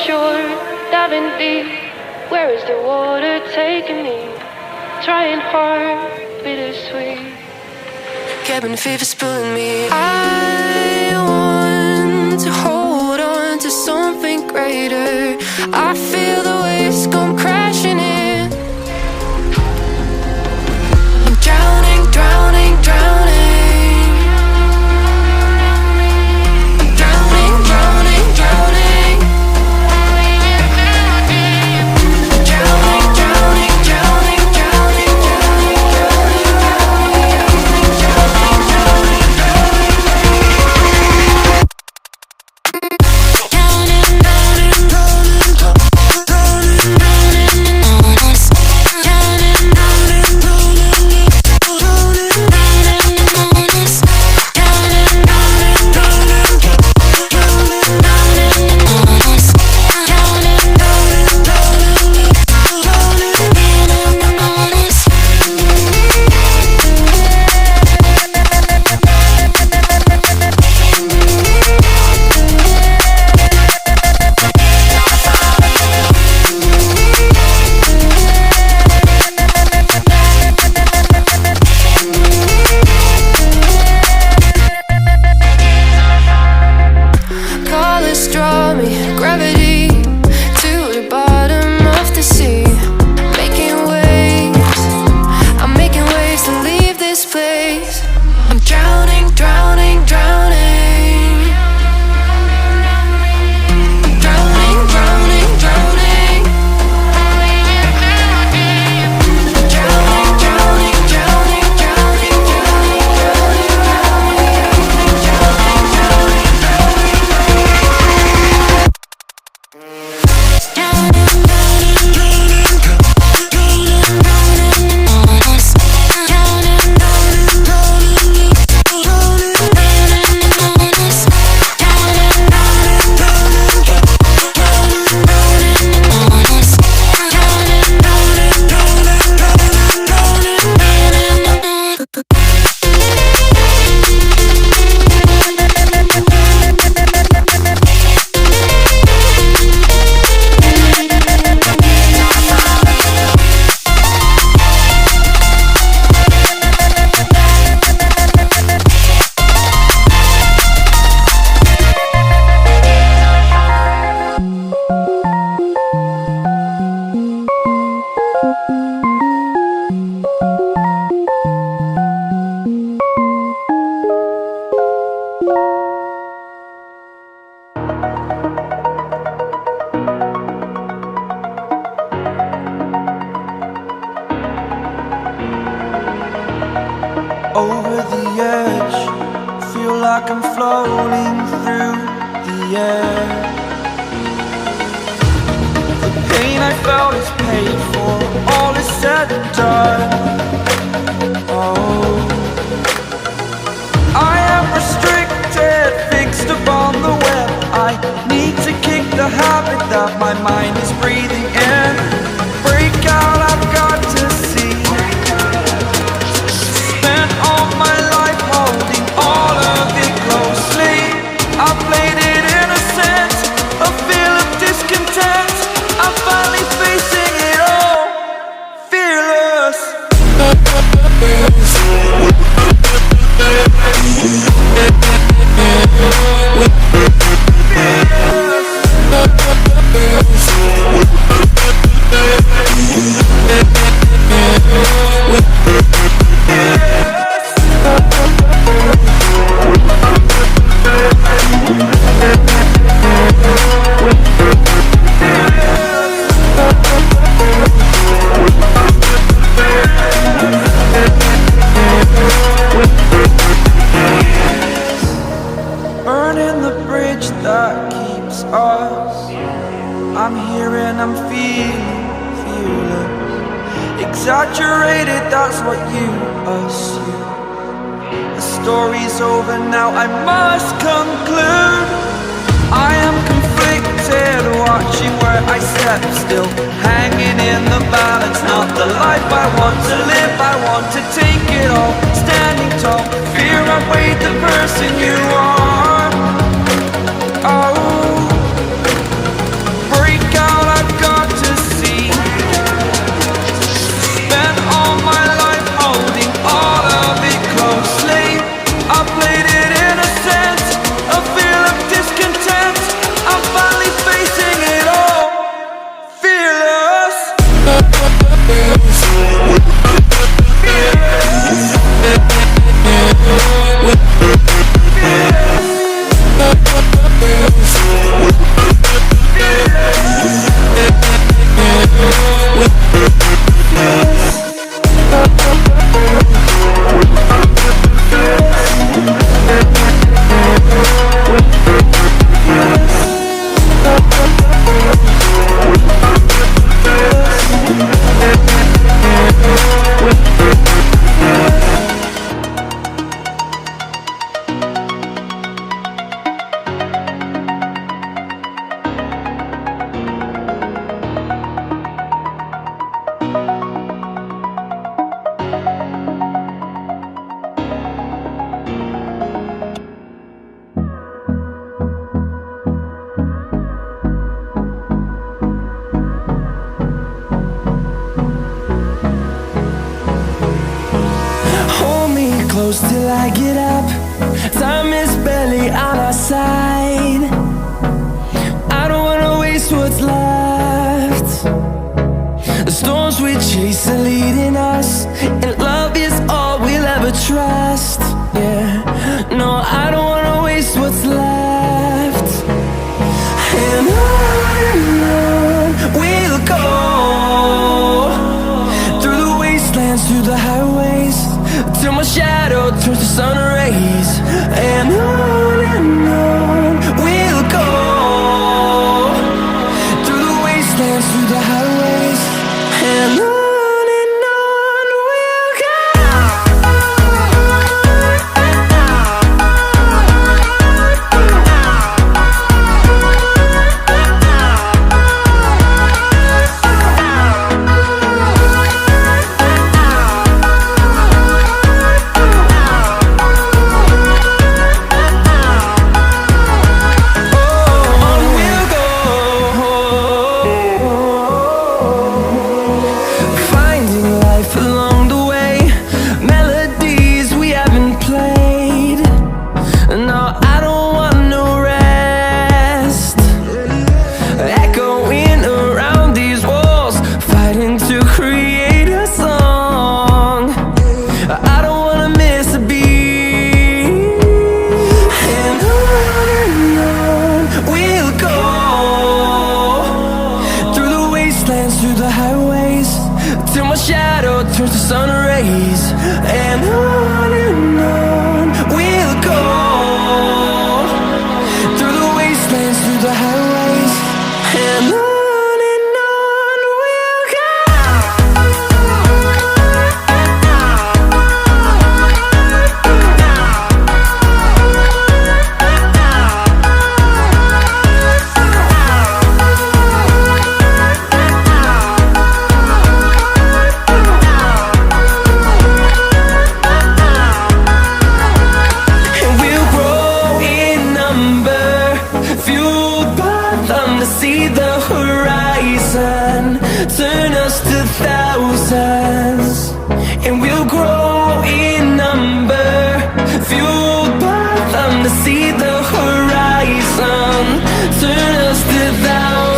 shore, diving deep. Where is the water taking me? Trying hard, bittersweet. Cabin fever's pulling me. I want to hold on to something greater. I feel the waves come crashing in. I'm drowning, drowning, drowning. Over the edge, feel like I'm floating through the air. The pain I felt is paid for, all is said and done. Oh, I am restricted, fixed upon the web. I need to kick the habit that my mind is breathing in. Break out, I've got to see. All my life holding all of it closely. I played it innocent, a feel of discontent. I'm finally facing it all, fearless. Burning the bridge that keeps us. I'm here and I'm feeling fearless. Exaggerated, that's what you assume. The story's over now, I must conclude. I am conflicted, watching where I step still, hanging in the balance. Not the life I want to live, I want to take it all. Standing tall, fear outweighed the person you are. Oh, close till I get up. Time is barely on our side. I don't wanna waste what's left. The storms we chase are leading us, and love is all we'll ever trust. Yeah, no, I don't wanna waste what's left. And on we'll go, through the wastelands, through the highways, till my shadow turns to sun rays. And on we'll go, through the wastelands, through the highways, and on we'll go. Through the highways, till my shadow turns to sun rays. And on we'll go, through the wastelands, through the highways, and on we'll go. To see the horizon turn us to thousands, and we'll grow in number, fueled by them. To see the horizon turn us to thousands.